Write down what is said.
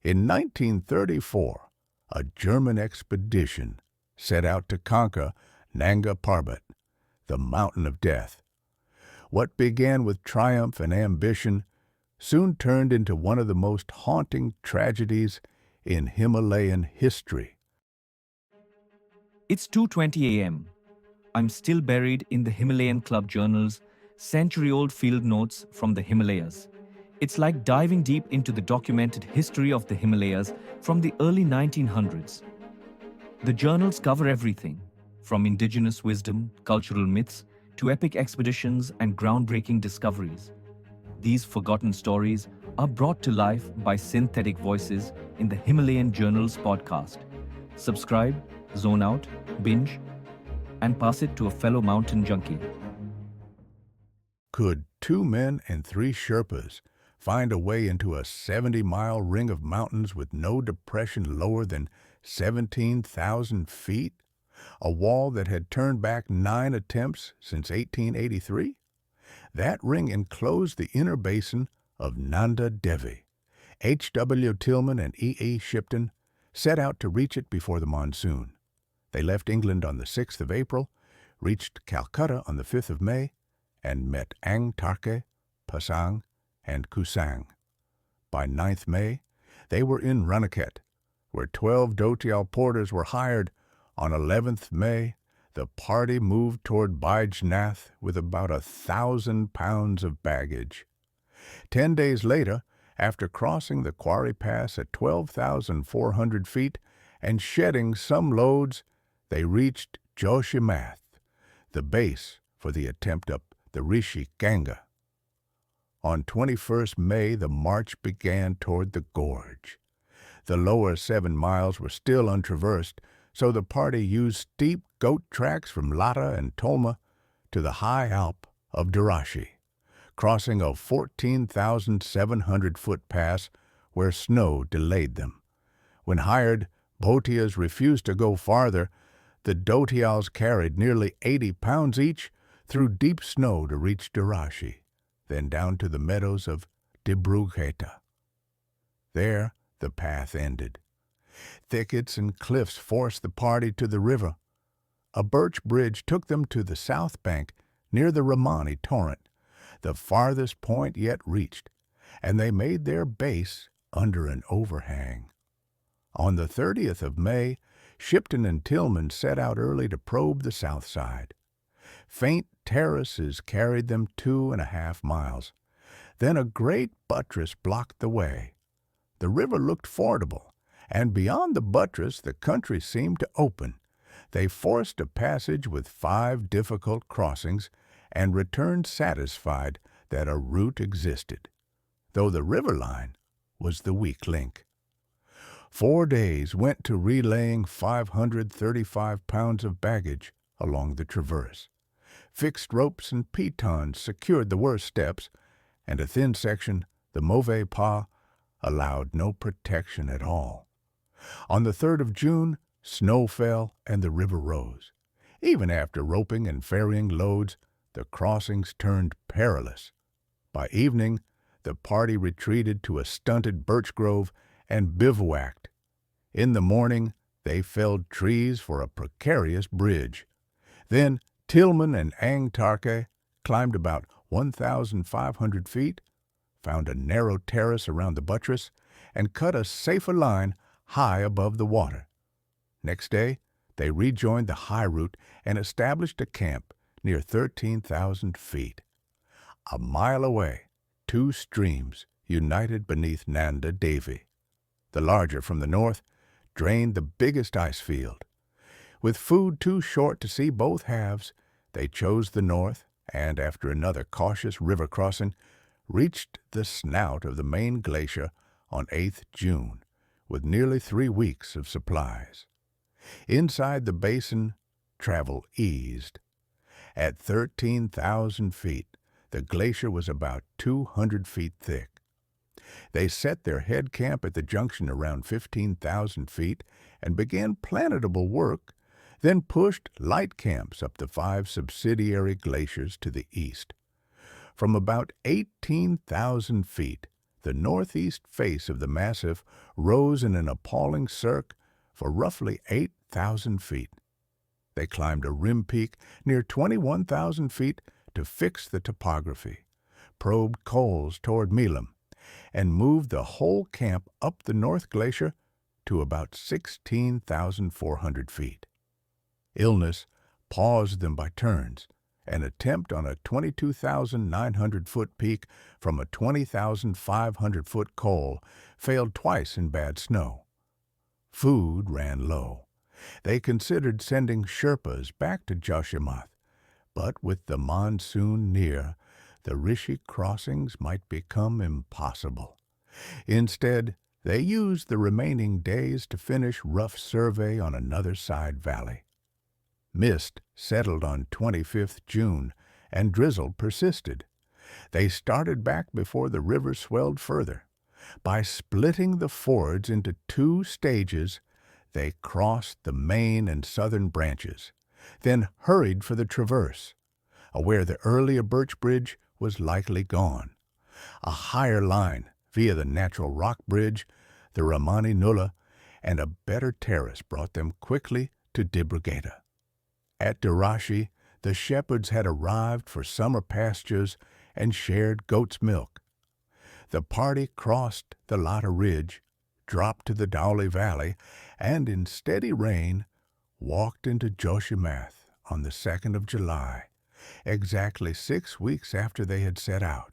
In 1934, a German expedition set out to conquer Nanga Parbat, the Mountain of Death. What began with triumph and ambition soon turned into one of the most haunting tragedies in Himalayan history. It's 2:20 a.m. I'm still buried in the Himalayan Club Journals, century-old field notes from the Himalayas. It's like diving deep into the documented history of the Himalayas from the early 1900s. The journals cover everything, from indigenous wisdom, cultural myths, to epic expeditions and groundbreaking discoveries. These forgotten stories are brought to life by synthetic voices in the Himalayan Journals podcast. Subscribe, zone out, binge, and pass it to a fellow mountain junkie. Could 2 men and 3 Sherpas find a way into a 70-mile ring of mountains with no depression lower than 17,000 feet? A wall that had turned back 9 attempts since 1883? That ring enclosed the inner basin of Nanda Devi. H.W. Tilman and E. Shipton set out to reach it before the monsoon. They left England on the 6th of April, reached Calcutta on the 5th of May, and met Ang Tarke, Pasang, and Kusang. By 9th May, they were in Runakhet, where 12 Dotial porters were hired. On 11th May, the party moved toward Baijnath with about 1,000 pounds of baggage. 10 days later, after crossing the Quarry Pass at 12,400 feet and shedding some loads, they reached Joshimath, the base for the attempt up the Rishi Ganga. On 21st May, the march began toward the gorge. The lower 7 miles were still untraversed, so the party used steep goat tracks from Lata and Tolma to the high Alp of Darashi, crossing a 14,700-foot pass where snow delayed them. When hired, Bhotias refused to go farther. The Dotials carried nearly 80 pounds each through deep snow to reach Darashi, then down to the meadows of Dibrugheta. There the path ended. Thickets and cliffs forced the party to the river. A birch bridge took them to the south bank near the Ramani torrent, the farthest point yet reached, and they made their base under an overhang. On the 30th of May, Shipton and Tilman set out early to probe the south side. Faint terraces carried them 2.5 miles. Then a great buttress blocked the way. The river looked fordable, and beyond the buttress the country seemed to open. They forced a passage with 5 difficult crossings and returned satisfied that a route existed, though the river line was the weak link. 4 days went to relaying 535 pounds of baggage along the traverse. Fixed ropes and pitons secured the worst steps, and a thin section, the Mauvais Pas, allowed no protection at all. On the 3rd of June, snow fell and the river rose. Even after roping and ferrying loads, the crossings turned perilous. By evening, the party retreated to a stunted birch grove and bivouacked. In the morning, they felled trees for a precarious bridge. Then Tilman and Ang Tarke climbed about 1,500 feet, found a narrow terrace around the buttress, and cut a safer line high above the water. Next day, they rejoined the high route and established a camp near 13,000 feet. A mile away, 2 streams united beneath Nanda Devi. The larger from the north drained the biggest ice field. With food too short to see both halves, they chose the north and, after another cautious river crossing, reached the snout of the main glacier on 8th June, with nearly 3 weeks of supplies. Inside the basin, travel eased. At 13,000 feet, the glacier was about 200 feet thick. They set their head camp at the junction around 15,000 feet and began planetable work, then pushed light camps up the 5 subsidiary glaciers to the east. From about 18,000 feet, The northeast face of the massif rose in an appalling cirque for roughly 8,000 feet. They climbed a rim peak near 21,000 feet to fix the topography, probed coals toward Milam, and moved the whole camp up the North Glacier to about 16,400 feet. Illness paused them by turns. An attempt on a 22,900-foot peak from a 20,500-foot col failed twice in bad snow. Food ran low. They considered sending Sherpas back to Joshimath, but with the monsoon near, the Rishi crossings might become impossible. Instead, they used the remaining days to finish rough survey on another side valley. Mist settled on 25th June, and drizzle persisted. They started back before the river swelled further. By splitting the fords into 2 stages, they crossed the main and southern branches, then hurried for the traverse, where the earlier Birch Bridge was likely gone. A higher line, via the natural rock bridge, the Ramani Nulla, and a better terrace brought them quickly to Dibrigata. At Dirashi, the shepherds had arrived for summer pastures and shared goat's milk. The party crossed the Lata Ridge, dropped to the Dowley Valley, and in steady rain walked into Joshimath on the 2nd of July, exactly 6 weeks after they had set out.